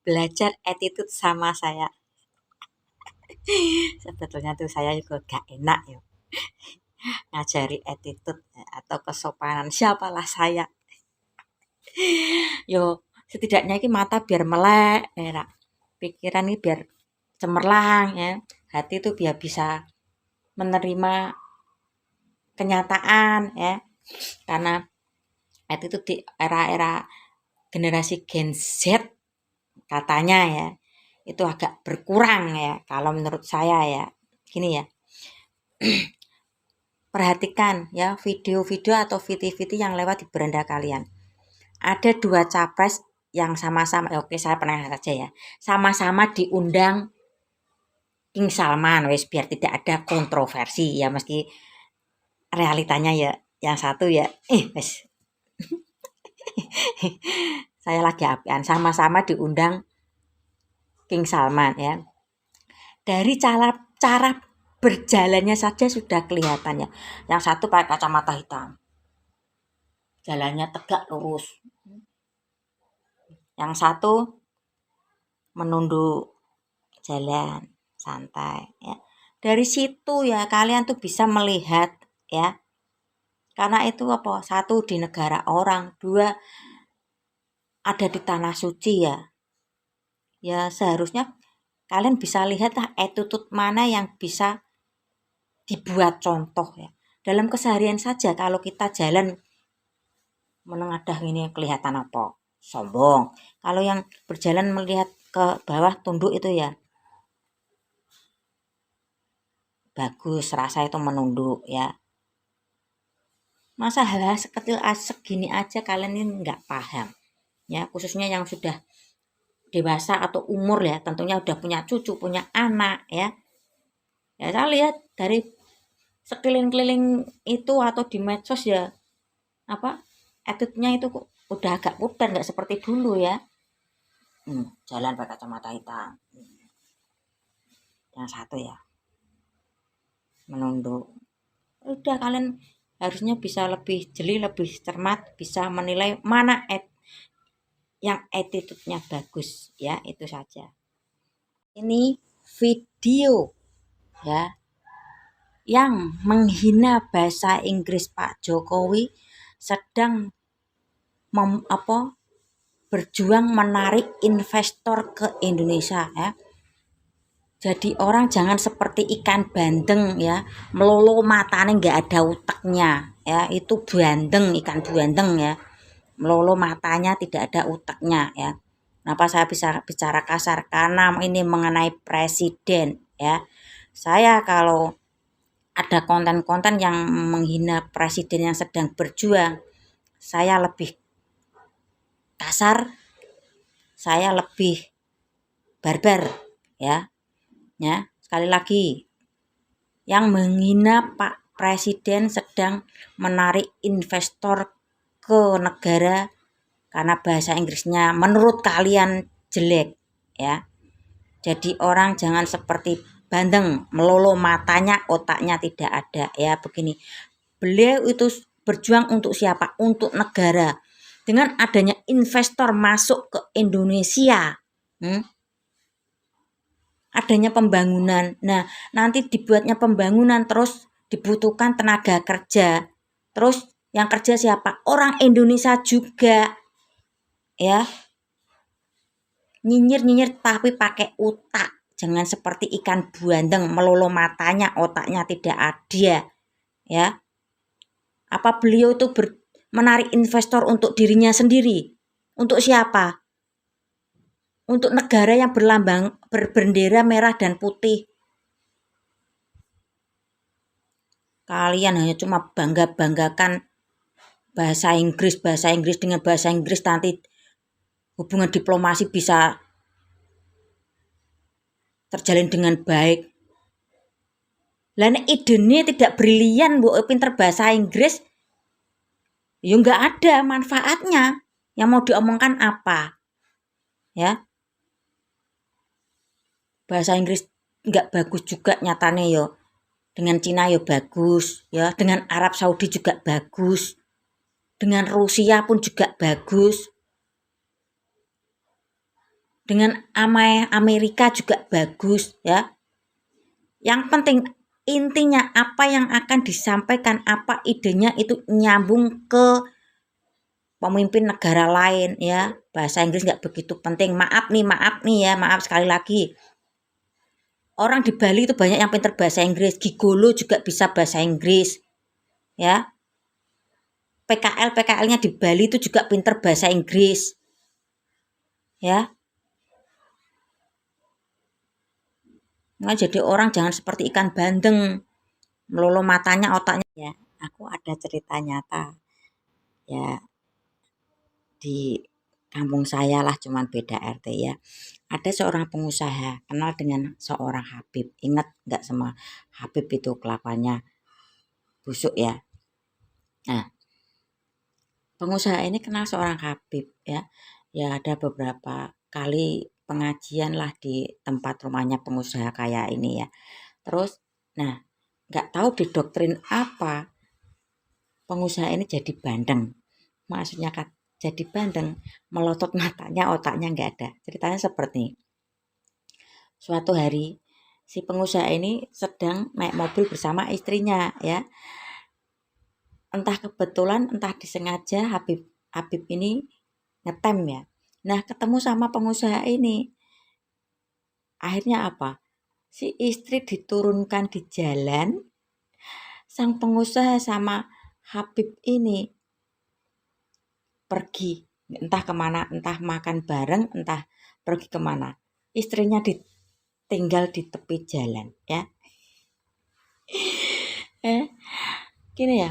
belajar attitude sama saya. Sebetulnya tuh saya juga gak enak ya ngajari attitude atau kesopanan. Siapalah saya. Yo setidaknya ini mata biar melek, ya, pikiran ini biar cemerlang ya. Hati itu biar bisa menerima kenyataan ya. Karena itu di era-era generasi Gen Z katanya ya itu agak berkurang ya kalau menurut saya ya. Gini ya. Perhatikan ya video-video atau VT-VT yang lewat di beranda kalian. Ada dua capres yang sama-sama, oke saya pernah saja ya, sama-sama diundang King Salman, wes biar tidak ada kontroversi ya, meski realitanya ya yang satu ya, wes saya lagi apian, sama-sama diundang King Salman ya. Dari cara berjalannya saja sudah kelihatan ya. Yang satu pakai kacamata hitam, jalannya tegak lurus. Yang satu menunduk jalan santai ya. Dari situ ya kalian tuh bisa melihat ya. Karena itu apa? Satu di negara orang, dua ada di tanah suci ya. Ya seharusnya kalian bisa lihat lah attitude mana yang bisa dibuat contoh ya. Dalam keseharian saja kalau kita jalan menengadah ini kelihatan apa? Sombong. Kalau yang berjalan melihat ke bawah tunduk itu ya bagus, rasa itu menunduk ya. Masa hal-hal sekecil segini aja kalian ini nggak paham ya, khususnya yang sudah dewasa atau umur ya, tentunya udah punya cucu, punya anak ya. Ya saya lihat dari sekeliling-keliling itu atau di medsos ya, apa attitude-nya itu udah agak pudar, nggak seperti dulu ya. Jalan pakai kacamata hitam. Yang satu ya menunduk. Udah kalian harusnya bisa lebih jeli, lebih cermat, bisa menilai mana yang attitude-nya bagus ya, itu saja. Ini video ya yang menghina bahasa Inggris Pak Jokowi sedang berjuang menarik investor ke Indonesia ya. Jadi orang jangan seperti ikan bandeng ya, melolo matanya nggak ada utaknya ya, itu bandeng, ikan bandeng ya, melolo matanya tidak ada utaknya ya. Kenapa saya bisa bicara kasar? Karena ini mengenai presiden ya. Saya kalau ada konten-konten yang menghina presiden yang sedang berjuang, saya lebih kasar, saya lebih barbar ya. Ya, sekali lagi, yang menghina Pak Presiden sedang menarik investor ke negara karena bahasa Inggrisnya menurut kalian jelek ya. Jadi orang jangan seperti bandeng, melolo matanya, otaknya tidak ada ya. Begini, beliau itu berjuang untuk siapa? Untuk negara. Dengan adanya investor masuk ke Indonesia, adanya pembangunan. Nah, nanti dibuatnya pembangunan terus dibutuhkan tenaga kerja. Terus yang kerja siapa? Orang Indonesia juga. Ya. Nyinyir-nyinyir tapi pakai otak. Jangan seperti ikan bandeng melolo matanya, otaknya tidak ada. Ya. Apa beliau itu menarik investor untuk dirinya sendiri? Untuk siapa? Untuk negara yang berbendera merah dan putih. Kalian hanya cuma bangga-banggakan bahasa Inggris dengan bahasa Inggris, nanti hubungan diplomasi bisa terjalin dengan baik. Lah nek idene tidak brilian mbok pinter bahasa Inggris, ya enggak ada manfaatnya. Yang mau diomongkan apa? Ya. Bahasa Inggris enggak bagus juga nyatane yo. Dengan Cina yo bagus, ya. Dengan Arab Saudi juga bagus. Dengan Rusia pun juga bagus. dengan Amerika juga bagus ya. Yang penting intinya apa yang akan disampaikan, apa idenya itu nyambung ke pemimpin negara lain ya. Bahasa Inggris nggak begitu penting. Maaf nih ya, maaf sekali lagi. Orang di Bali itu banyak yang pintar bahasa Inggris. Gigolo juga bisa bahasa Inggris. Ya. PKL-nya di Bali itu juga pintar bahasa Inggris. Ya. Nah, jadi orang jangan seperti ikan bandeng. Melolo matanya, otaknya ya. Aku ada cerita nyata. Ya, di kampung saya lah, cuman beda RT ya. Ada seorang pengusaha kenal dengan seorang Habib. Ingat nggak semua Habib itu kelakuannya busuk ya. Nah, pengusaha ini kenal seorang Habib ya. Ya ada beberapa kali pengajian lah di tempat rumahnya pengusaha kaya ini ya. Terus, nah nggak tahu didoktrin apa pengusaha ini jadi bandeng. Maksudnya jadi bandeng, melotot matanya, otaknya nggak ada. Ceritanya seperti suatu hari si pengusaha ini sedang naik mobil bersama istrinya ya. Entah kebetulan, entah disengaja Habib ini ngetem ya. Nah, ketemu sama pengusaha ini. Akhirnya apa? Si istri diturunkan di jalan, sang pengusaha sama Habib ini pergi. Entah kemana, entah makan bareng, entah pergi kemana. Istrinya ditinggal di tepi jalan ya. Gini ya.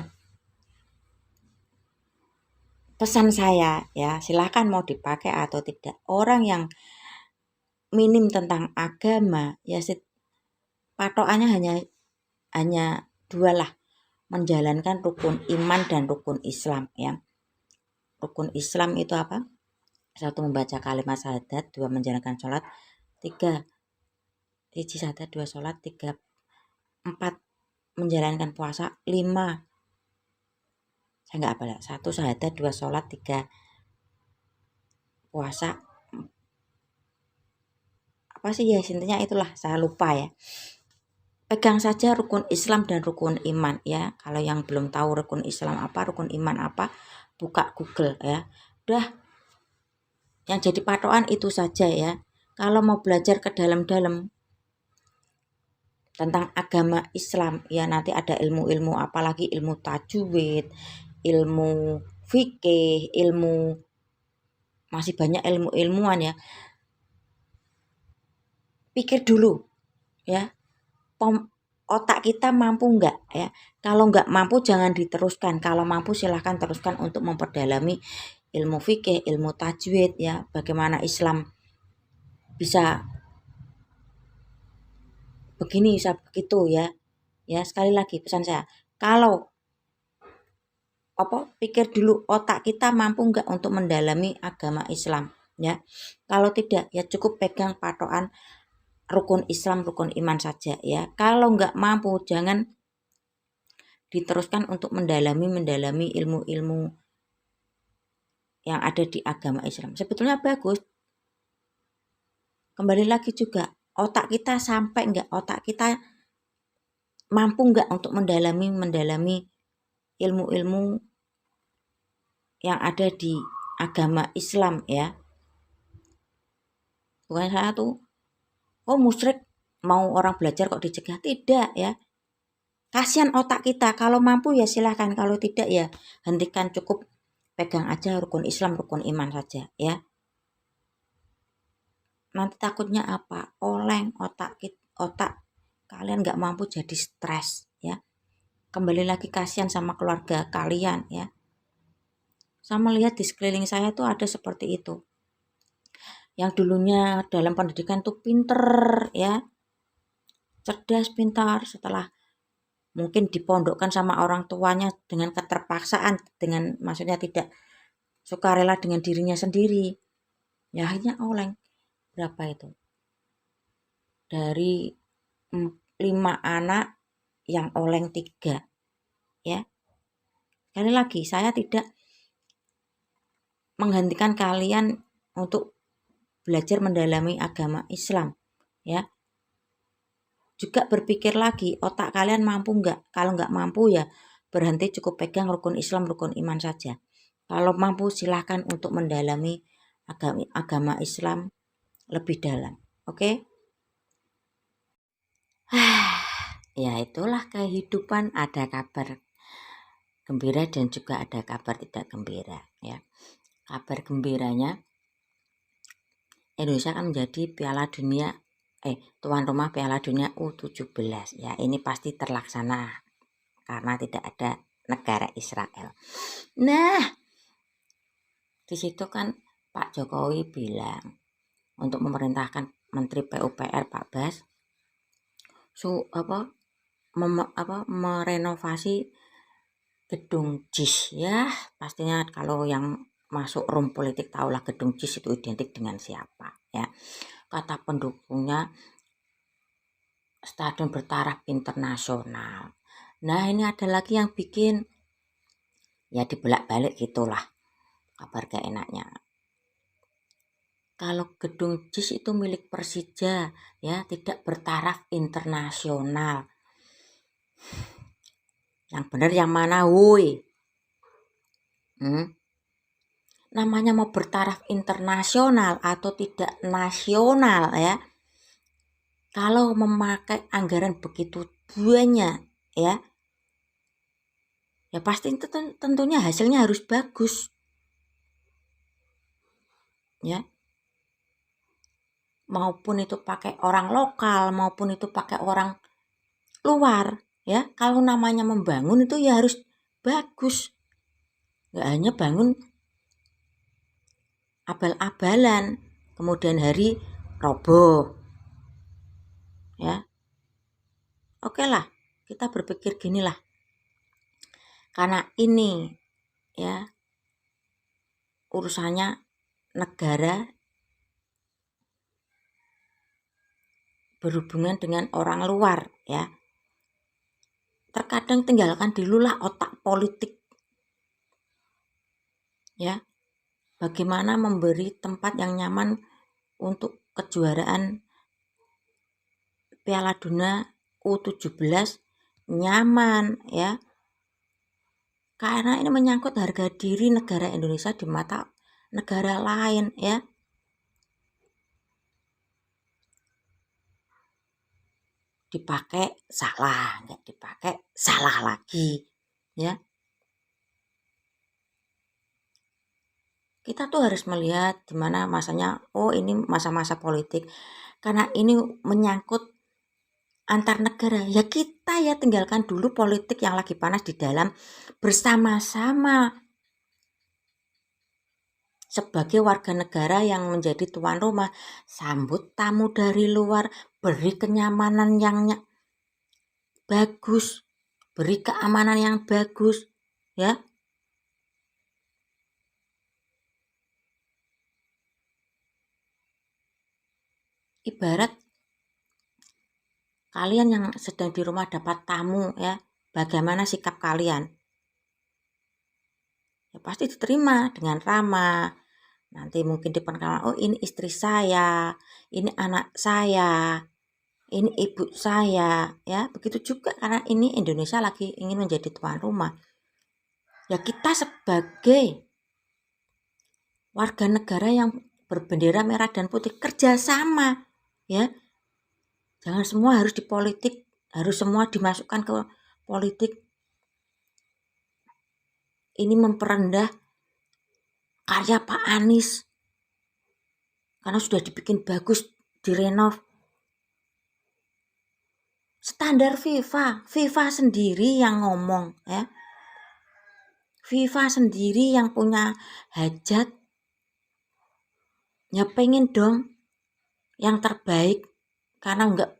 Pesan saya ya, silahkan mau dipakai atau tidak. Orang yang minim tentang agama ya patokannya hanya dua lah, menjalankan rukun iman dan rukun Islam ya. Rukun Islam itu apa? 1 membaca kalimat syahadat, 2 menjalankan sholat, 3 1 syahadat, 2 sholat, 3 4 menjalankan puasa, 5 saya nggak apa ya, 1 syahadat, 2 sholat, 3 puasa, apa sih ya intinya itulah, saya lupa ya. Pegang saja rukun Islam dan rukun iman ya. Kalau yang belum tahu rukun Islam apa, rukun iman apa, buka Google ya. Udah, yang jadi patokan itu saja ya. Kalau mau belajar ke dalam-dalam tentang agama Islam ya, nanti ada ilmu-ilmu apalagi ilmu tajwid, ilmu fikih, ilmu masih banyak ilmu-ilmuan ya. Pikir dulu ya. Otak kita mampu enggak ya. Kalau enggak mampu jangan diteruskan. Kalau mampu silahkan teruskan untuk memperdalami ilmu fikih, ilmu tajwid ya. Bagaimana Islam bisa begini, bisa begitu ya. Ya, sekali lagi pesan saya. Kalau pikir dulu otak kita mampu enggak untuk mendalami agama Islam ya. Kalau tidak ya cukup pegang patokan rukun Islam, rukun iman saja ya. Kalau enggak mampu jangan diteruskan untuk mendalami ilmu-ilmu yang ada di agama Islam. Sebetulnya bagus. Kembali lagi juga, otak kita sampai enggak, otak kita mampu enggak untuk mendalami ilmu-ilmu yang ada di agama Islam ya. Bukan saya tuh, musyrik mau orang belajar kok dicegah. Tidak ya. Kasihan otak kita, kalau mampu ya silahkan, kalau tidak ya hentikan, cukup pegang aja rukun Islam, rukun iman saja ya. Nanti takutnya apa? Oleng otak kalian nggak mampu jadi stres ya. Kembali lagi kasihan sama keluarga kalian ya. Saya melihat di sekeliling saya tuh ada seperti itu. Yang dulunya dalam pendidikan tuh pinter ya. Cerdas, pintar, setelah mungkin dipondokkan sama orang tuanya dengan keterpaksaan, dengan maksudnya tidak sukarela dengan dirinya sendiri. Ya akhirnya oleng. Berapa itu? Dari 5 anak yang oleng 3 ya. Sekali lagi saya tidak menghentikan kalian untuk belajar mendalami agama Islam, ya. Juga berpikir lagi, otak kalian mampu nggak? Kalau nggak mampu ya berhenti cukup pegang rukun Islam, rukun iman saja. Kalau mampu silahkan untuk mendalami agama Islam lebih dalam. Oke? Ya itulah kehidupan, ada kabar gembira dan juga ada kabar tidak gembira, ya. Kabar gembiranya Indonesia akan menjadi tuan rumah Piala Dunia U17, ya. Ini pasti terlaksana karena tidak ada negara Israel. Nah, di situ kan Pak Jokowi bilang untuk memerintahkan Menteri PUPR Pak Bas merenovasi gedung JIS, ya. Pastinya kalau yang masuk room politik tahulah gedung JIS itu identik dengan siapa, ya. Kata pendukungnya stadion bertaraf internasional. Nah, ini ada lagi yang bikin ya dibolak-balik gitulah kabar gak enaknya. Kalau gedung JIS itu milik Persija, ya, tidak bertaraf internasional. Yang benar yang mana, woi? Namanya mau bertaraf internasional atau tidak nasional, ya. Kalau memakai anggaran begitu banyak, ya pasti itu tentunya hasilnya harus bagus, ya. Maupun itu pakai orang lokal, maupun itu pakai orang luar, ya. Kalau namanya membangun itu ya harus bagus. Nggak hanya bangun abal-abalan, kemudian hari roboh, ya. Oke lah, kita berpikir gini lah. Karena ini, ya, urusannya negara berhubungan dengan orang luar, ya. Terkadang tinggalkan dululah otak politik, ya. Bagaimana memberi tempat yang nyaman untuk kejuaraan Piala Dunia U17 nyaman, ya. Karena ini menyangkut harga diri negara Indonesia di mata negara lain, ya. Dipakai salah, nggak dipakai salah lagi, ya. Kita tuh harus melihat di mana masanya, ini masa-masa politik. Karena ini menyangkut antar negara, ya kita ya tinggalkan dulu politik yang lagi panas di dalam, bersama-sama sebagai warga negara yang menjadi tuan rumah, sambut tamu dari luar, beri kenyamanan yang bagus, beri keamanan yang bagus, ya. Ibarat kalian yang sedang di rumah dapat tamu, ya, bagaimana sikap kalian? Ya pasti diterima dengan ramah. Nanti mungkin diperkenalkan, ini istri saya, ini anak saya, ini ibu saya, ya. Begitu juga karena ini Indonesia lagi ingin menjadi tuan rumah. Ya kita sebagai warga negara yang berbendera merah dan putih kerjasama, ya. Jangan semua harus di politik, harus semua dimasukkan ke politik. Ini memperendah karya Pak Anies karena sudah dibikin bagus, direnov. Standar FIFA sendiri yang ngomong, ya. FIFA sendiri yang punya hajat, ya pengen dong yang terbaik karena enggak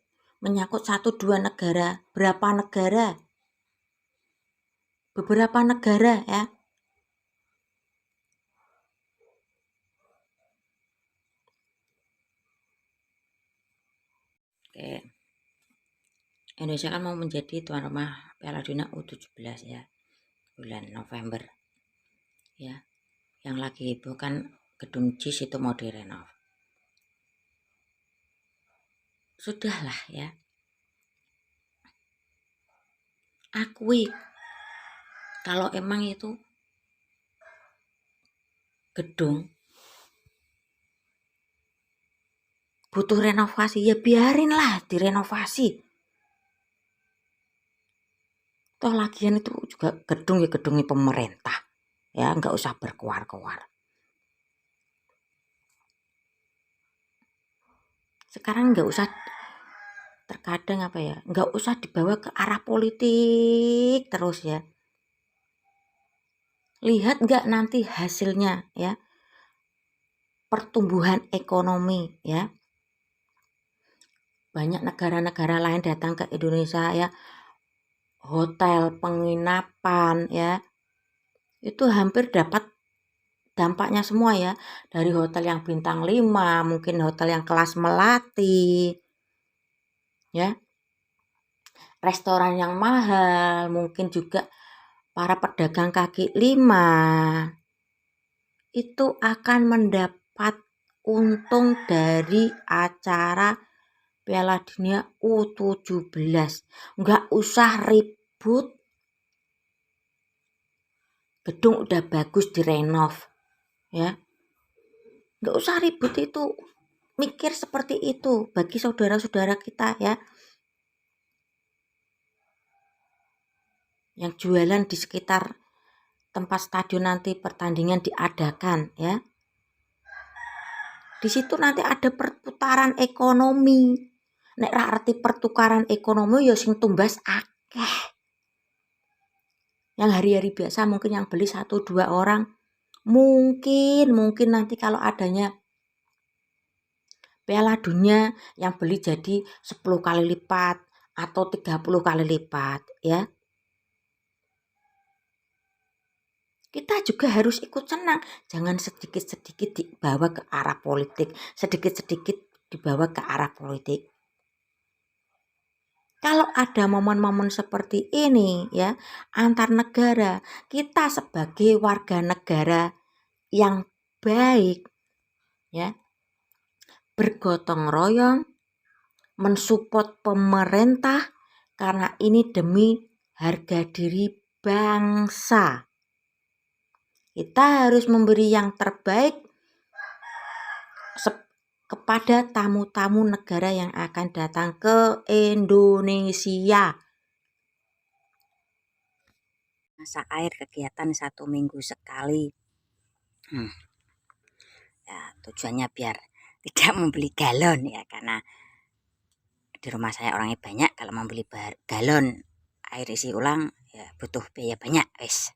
menyangkut 1-2 negara, berapa negara? Beberapa negara, ya. Oke. Indonesia kan mau menjadi tuan rumah Piala Dunia U17, ya, bulan November, ya. Yang lagi itu kan gedung JIS itu mau direnov. Sudahlah ya, akui kalau emang itu gedung butuh renovasi, ya biarinlah direnovasi. Toh lagian itu juga gedung ya gedungnya pemerintah, ya nggak usah berkuar-kuar. Sekarang nggak usah, terkadang nggak usah dibawa ke arah politik terus ya. Lihat nggak nanti hasilnya ya, pertumbuhan ekonomi ya. Banyak negara-negara lain datang ke Indonesia ya, hotel, penginapan ya, itu hampir dapat dampaknya semua ya. Dari hotel yang bintang 5, mungkin hotel yang kelas melati ya, restoran yang mahal, mungkin juga para pedagang kaki 5 itu akan mendapat untung dari acara Piala Dunia U17. Nggak usah ribut, gedung udah bagus direnov ya, nggak usah ribut itu, mikir seperti itu bagi saudara-saudara kita ya, yang jualan di sekitar tempat stadion nanti pertandingan diadakan ya. Di situ nanti ada perputaran ekonomi. Nek ra arti pertukaran ekonomi ya sing tumbas akeh. Yang hari-hari biasa mungkin yang beli 1-2 orang. Mungkin nanti kalau adanya Piala Dunia yang beli jadi 10 kali lipat atau 30 kali lipat ya. Kita juga harus ikut senang, jangan sedikit-sedikit dibawa ke arah politik, sedikit-sedikit dibawa ke arah politik. Kalau ada momen-momen seperti ini ya, antar negara, kita sebagai warga negara yang baik ya, bergotong royong mensupport pemerintah karena ini demi harga diri bangsa. Kita harus memberi yang terbaik kepada tamu-tamu negara yang akan datang ke Indonesia. Masa air kegiatan 1 minggu sekali. Ya, tujuannya biar tidak membeli galon ya, karena di rumah saya orangnya banyak. Kalau membeli galon air isi ulang ya butuh biaya banyak wes.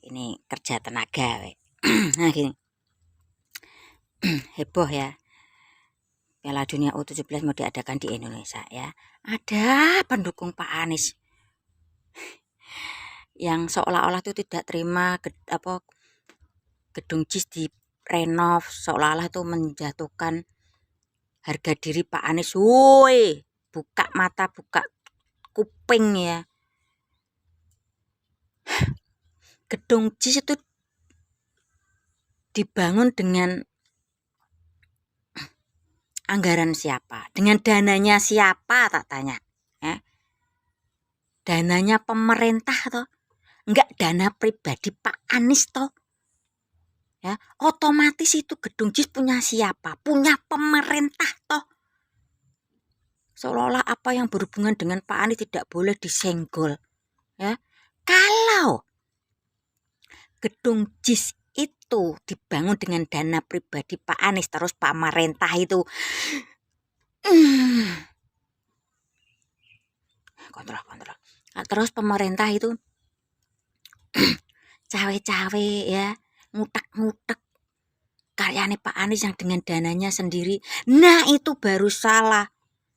Ini kerja tenaga we. Nah gini. Heboh ya, Piala Dunia U17 mau diadakan di Indonesia ya. Ada pendukung Pak Anies yang seolah-olah itu tidak terima gedung JIS direnov, seolah-olah itu menjatuhkan harga diri Pak Anies. Woi, buka mata, buka kuping ya. Gedung JIS itu dibangun dengan anggaran siapa? Dengan dananya siapa, tak tanya. Ya. Dananya pemerintah toh? Enggak dana pribadi Pak Anies toh? Ya, otomatis itu gedung JIS punya siapa? Punya pemerintah toh. Seolah-olah apa yang berhubungan dengan Pak Anies tidak boleh disenggol. Ya. Kalau gedung JIS itu dibangun dengan dana pribadi Pak Anies, terus Pak pemerintah itu kontrol. Nah, terus pemerintah itu cawe-cawe ya, ngutek-ngutek karyanya Pak Anies yang dengan dananya sendiri. Nah itu baru salah.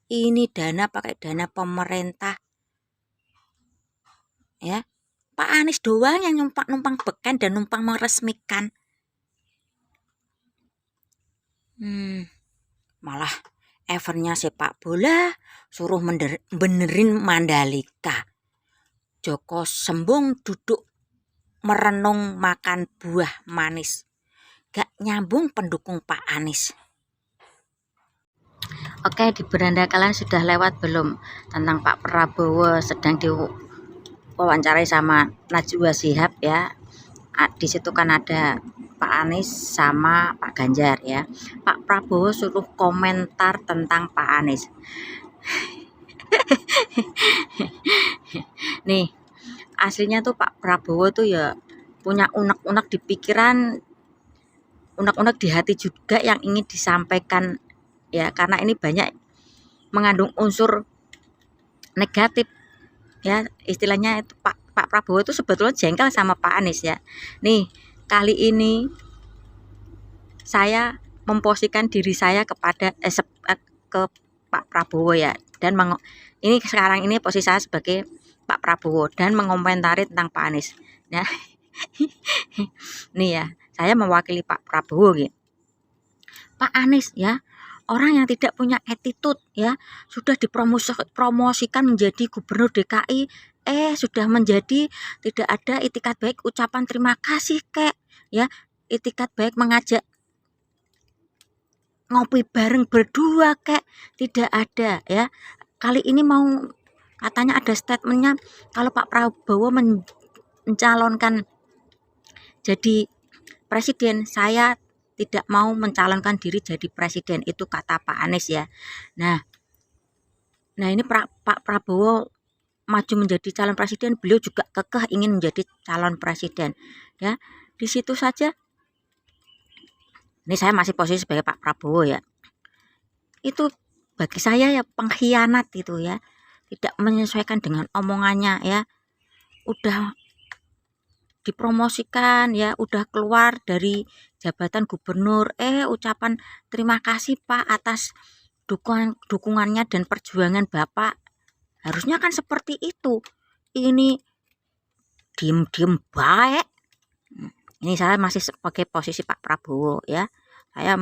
Ini dana pakai dana pemerintah ya. Pak Anies doang yang numpang beken dan numpang meresmikan. Malah eventnya sepak bola suruh benerin Mandalika. Joko Sembung duduk merenung makan buah manis. Gak nyambung pendukung Pak Anies. Oke, di beranda kalian sudah lewat belum tentang Pak Prabowo sedang diwawancarai sama Najwa Shihab ya. Di situ kan ada Pak Anies sama Pak Ganjar ya. Pak Prabowo suruh komentar tentang Pak Anies. Nih, aslinya tuh Pak Prabowo tuh ya punya unek-unek di pikiran, unek-unek di hati juga yang ingin disampaikan ya, karena ini banyak mengandung unsur negatif ya, istilahnya itu Pak Prabowo itu sebetulnya jengkel sama Pak Anies ya. Nih, kali ini saya memposisikan diri saya kepada ke Pak Prabowo ya, dan ini sekarang ini posisi saya sebagai Pak Prabowo dan mengomentari tentang Pak Anies. Nah, nih ya, saya mewakili Pak Prabowo gitu. Pak Anies ya, orang yang tidak punya attitude ya, sudah dipromosikan menjadi gubernur DKI, sudah menjadi tidak ada itikat baik ucapan terima kasih kek ya, itikat baik mengajak ngopi bareng berdua kek, tidak ada ya. Kali ini mau katanya ada statementnya kalau Pak Prabowo mencalonkan jadi presiden, saya tidak mau mencalonkan diri jadi presiden, itu kata Pak Anies ya. Nah ini Pak Prabowo maju menjadi calon presiden, beliau juga kekeh ingin menjadi calon presiden ya. Di situ saja ini saya masih posisi sebagai Pak Prabowo ya, itu bagi saya ya pengkhianat itu ya, tidak menyesuaikan dengan omongannya ya. Udah dipromosikan ya, udah keluar dari jabatan gubernur, ucapan terima kasih Pak atas dukungannya dan perjuangan Bapak, harusnya kan seperti itu. Ini diem baik. Ini saya masih sebagai posisi Pak Prabowo ya, saya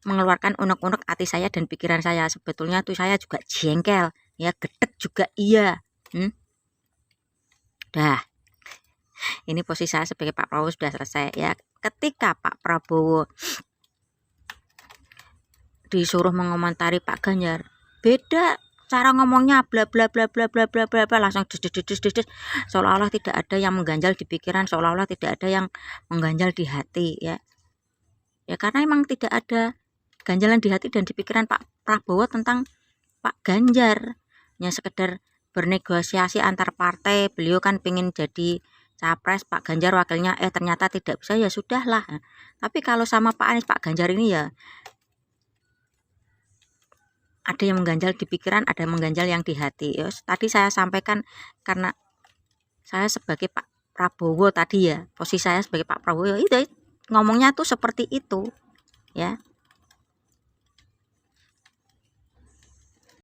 mengeluarkan unek-unek hati saya dan pikiran saya. Sebetulnya tuh saya juga jengkel ya, gedek juga iya. Dah, ini posisi saya sebagai Pak Prabowo sudah selesai ya. Ketika Pak Prabowo disuruh mengomentari Pak Ganjar, beda cara ngomongnya, bla bla bla bla bla bla bla, langsung des, seolah-olah tidak ada yang mengganjal di pikiran, seolah-olah tidak ada yang mengganjal di hati ya. Ya karena emang tidak ada ganjalan di hati dan di pikiran Pak Prabowo tentang Pak Ganjar, hanya sekedar bernegosiasi antar partai. Beliau kan pengen jadi capres, Pak Ganjar wakilnya, ternyata tidak bisa, ya sudahlah. Tapi kalau sama Pak Anies, Pak Ganjar ini ya ada yang mengganjal di pikiran, ada yang mengganjal yang di hati. Yos, tadi saya sampaikan karena saya sebagai Pak Prabowo tadi ya, posisi saya sebagai Pak Prabowo itu ngomongnya tuh seperti itu ya.